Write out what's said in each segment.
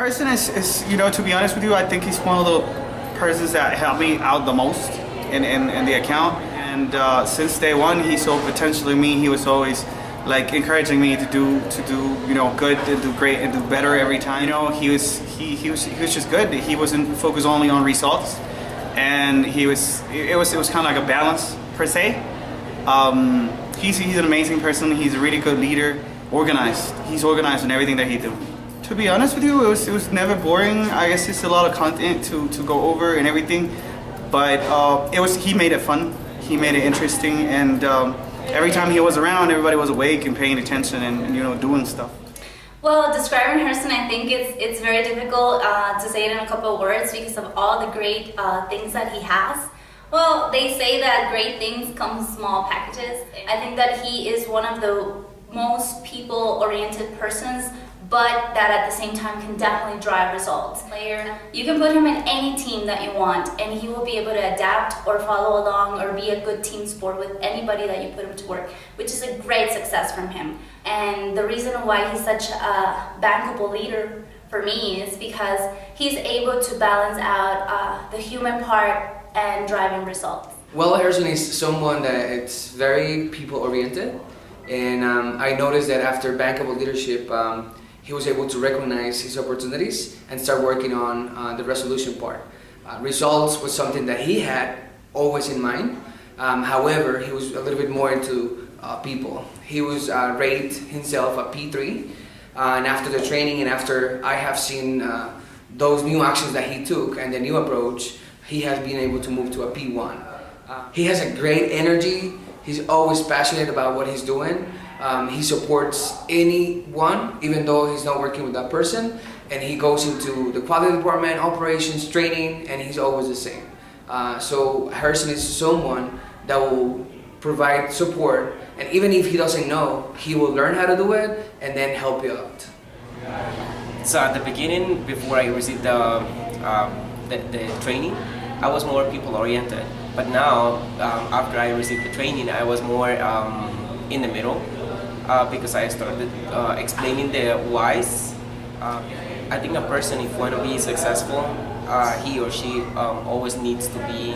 Harrison is, you know, to be honest with you, I think he's one of the persons that helped me out the most in the account. And since day one, he saw potential in me. He was always like encouraging me to do you know, good, to do great, and do better every time. You know, he was just good. He wasn't focused only on results, and it was kind of like a balance per se. He's an amazing person. He's a really good leader, organized. He's organized in everything that he do. To be honest with you, it was never boring. I guess it's a lot of content to go over and everything, but he made it fun. He made it interesting, and every time he was around, everybody was awake and paying attention and you know, doing stuff. Well, describing Harrison, I think it's very difficult to say it in a couple of words because of all the great things that he has. Well, they say that great things come in small packages. I think that he is one of the most people-oriented persons, but that at the same time can definitely drive results. Player, you can put him in any team that you want, and he will be able to adapt or follow along or be a good team sport with anybody that you put him to work, which is a great success from him. And the reason why he's such a bankable leader for me is because he's able to balance out the human part and driving results. Well, Harrison is someone that it's very people-oriented, and I noticed that after Bankable leadership, he was able to recognize his opportunities and start working on the resolution part. Results was something that he had always in mind. However, he was a little bit more into people. He was rated himself a P3, and after the training and after I have seen those new actions that he took and the new approach, he has been able to move to a P1. He has a great energy. He's always passionate about what he's doing. He supports anyone, even though he's not working with that person, and he goes into the quality department, operations, training, and he's always the same. So Harrison is someone that will provide support, and even if he doesn't know, he will learn how to do it and then help you out. So at the beginning, before I received the training, I was more people-oriented. But now, after I received the training, I was more in the middle because I started explaining the whys. I think a person, if want to be successful, he or she always needs to be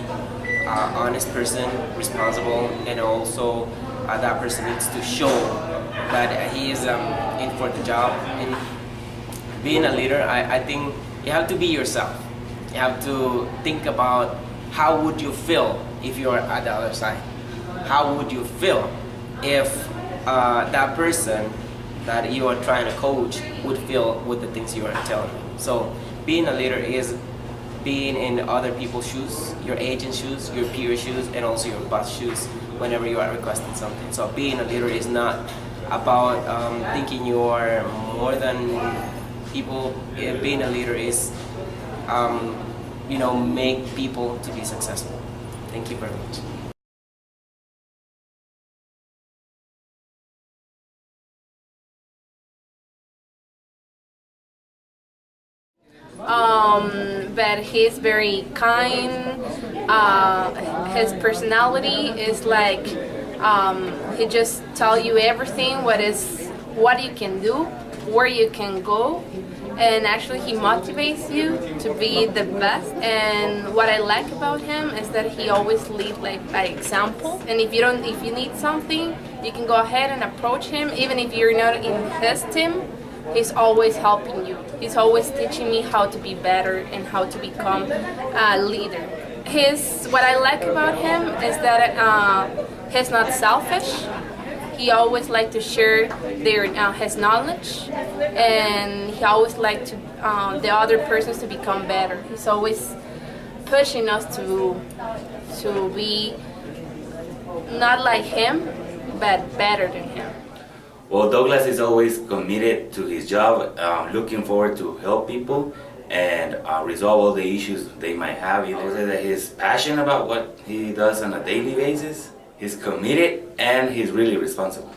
an honest person, responsible, and also that person needs to show that he is in for the job. And being a leader, I think you have to be yourself. You have to think about how would you feel if you're at the other side? How would you feel if that person that you are trying to coach would feel with the things you are telling them? So being a leader is being in other people's shoes, your agent's shoes, your peer's shoes, and also your boss shoes whenever you are requesting something. So being a leader is not about thinking you are more than people. Being a leader is make people to be successful. Thank you very much. But he's very kind. His personality is like he just tell you everything, what you can do, where you can go, and actually he motivates you to be the best. And what I like about him is that he always leads like by example. And if you need something, you can go ahead and approach him, even if you're not in his team. He's always helping you. He's always teaching me how to be better and how to become a leader. What I like about him is that he's not selfish. He always like to share his knowledge, and he always like to the other persons to become better. He's always pushing us to be not like him, but better than him. Well, Douglas is always committed to his job, looking forward to help people and resolve all the issues they might have. I would say that he's passionate about what he does on a daily basis. He's committed and he's really responsible.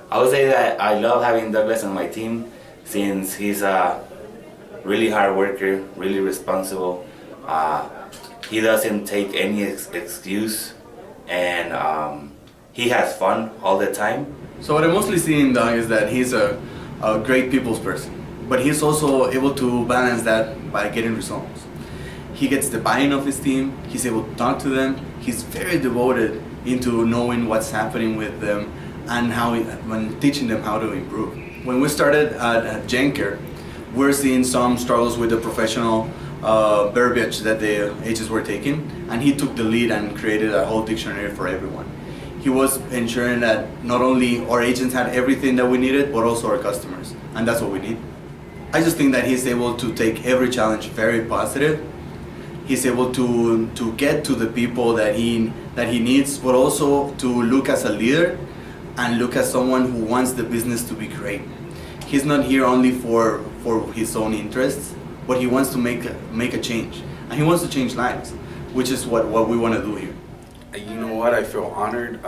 I would say that I love having Douglas on my team since he's a really hard worker, really responsible. He doesn't take any excuse, and he has fun all the time. So what I mostly see in Doug is that he's a great people's person. but he's also able to balance that by getting results. He gets the buy-in of his team, he's able to talk to them, he's very devoted into knowing what's happening with them and when teaching them how to improve. When we started at Jenker, we're seeing some struggles with the professional verbiage that the agents were taking, and he took the lead and created a whole dictionary for everyone. He was ensuring that not only our agents had everything that we needed, but also our customers, and that's what we need. I just think that he's able to take every challenge very positive. He's able to get to the people that he needs, but also to look as a leader and look as someone who wants the business to be great. He's not here only for his own interests, but he wants to make a change, and he wants to change lives, which is what we want to do here. You know what? I feel honored.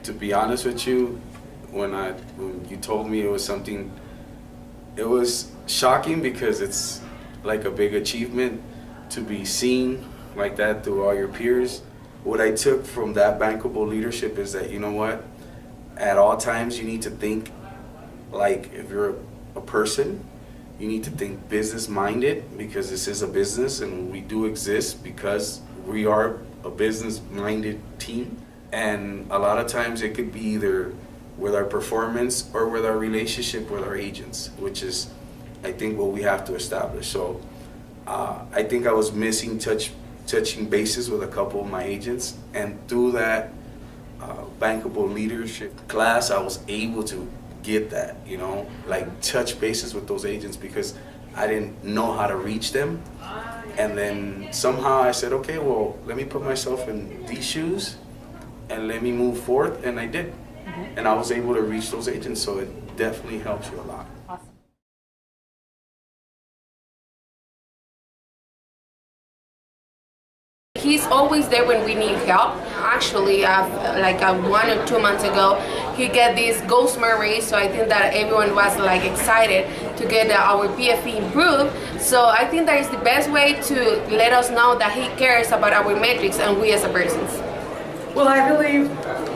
To be honest with you, when you told me it was something, it was shocking because it's like a big achievement to be seen like that through all your peers. What I took from that Bankable leadership is that, you know what? At all times, you need to think like if you're a person, you need to think business-minded, because this is a business and we do exist because we are a business-minded team. And a lot of times it could be either with our performance or with our relationship with our agents, which is, I think, what we have to establish. So I think I was missing touching bases with a couple of my agents, and through that Bankable leadership class, I was able to get that, you know, like touch bases with those agents, because I didn't know how to reach them. And then somehow I said, okay, well, let me put myself in these shoes and let me move forth, and I did. And I was able to reach those agents, so it definitely helps you a lot. He's always there when we need help. Actually, 1 or 2 months ago, he got this Ghost Murray, so I think that everyone was like excited to get our PFE improved. So I think that is the best way to let us know that he cares about our metrics and we as a persons. Well, I believe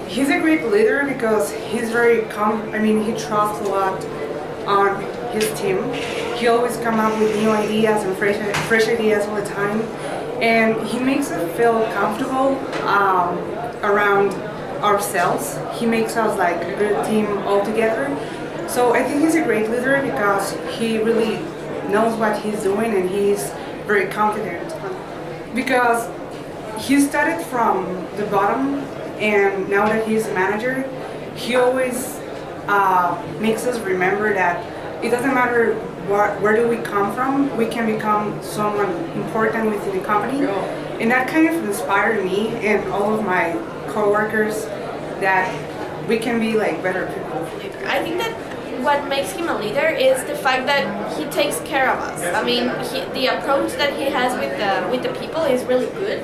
he's a great leader because he's very calm. I mean, he trusts a lot on his team. He always comes up with new ideas and fresh ideas all the time. And he makes us feel comfortable around ourselves. He makes us like a good team all together. So I think he's a great leader because he really knows what he's doing and he's very confident. Because he started from the bottom, and now that he's a manager, he always makes us remember that it doesn't matter where do we come from, we can become someone important within the company. And that kind of inspired me and all of my coworkers that we can be like better people. I think that what makes him a leader is the fact that he takes care of us. I mean, the approach that he has with the people is really good.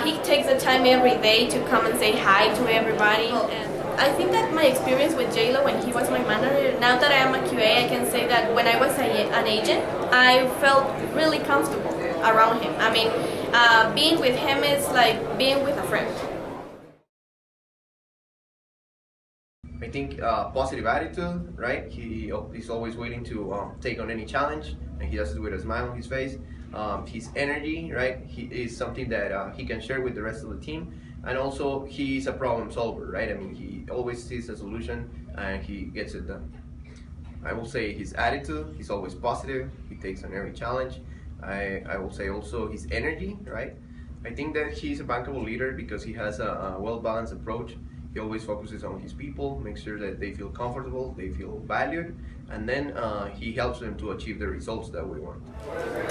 He takes the time every day to come and say hi to everybody. And I think that my experience with J-Lo when he was my manager, now that I am a QA, I can say that when I was an agent, I felt really comfortable around him. I mean, being with him is like being with a friend. I think positive attitude, right? He's always waiting to take on any challenge, and he does it with a smile on his face. His energy, right? He is something that he can share with the rest of the team, and also he's a problem solver, right? I mean, he always sees a solution and he gets it done. I will say his attitude, he's always positive. He takes on every challenge. I will say also his energy, right? I think that he's a bankable leader because he has a well-balanced approach. He always focuses on his people, makes sure that they feel comfortable, they feel valued, and then he helps them to achieve the results that we want.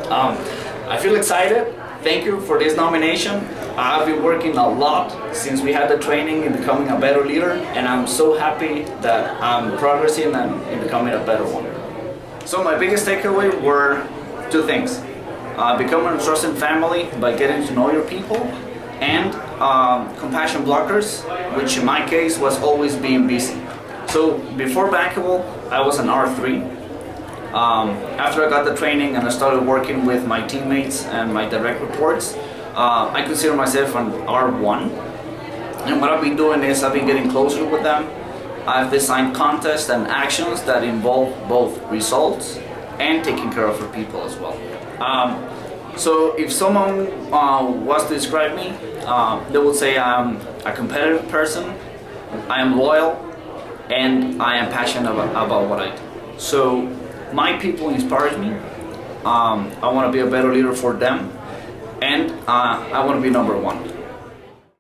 I feel excited. Thank you for this nomination. I've been working a lot since we had the training in becoming a better leader, and I'm so happy that I'm progressing and in becoming a better one. So my biggest takeaway were two things. Becoming a trusted family by getting to know your people, and compassion blockers, which in my case was always being busy. So before Bankable, I was an R3. After I got the training and I started working with my teammates and my direct reports, I consider myself an R1. And what I've been doing is I've been getting closer with them. I've designed contests and actions that involve both results and taking care of her people as well. So if someone was to describe me, they would say I'm a competitive person, I am loyal, and I am passionate about what I do. So my people inspire me. I want to be a better leader for them, and I want to be number one.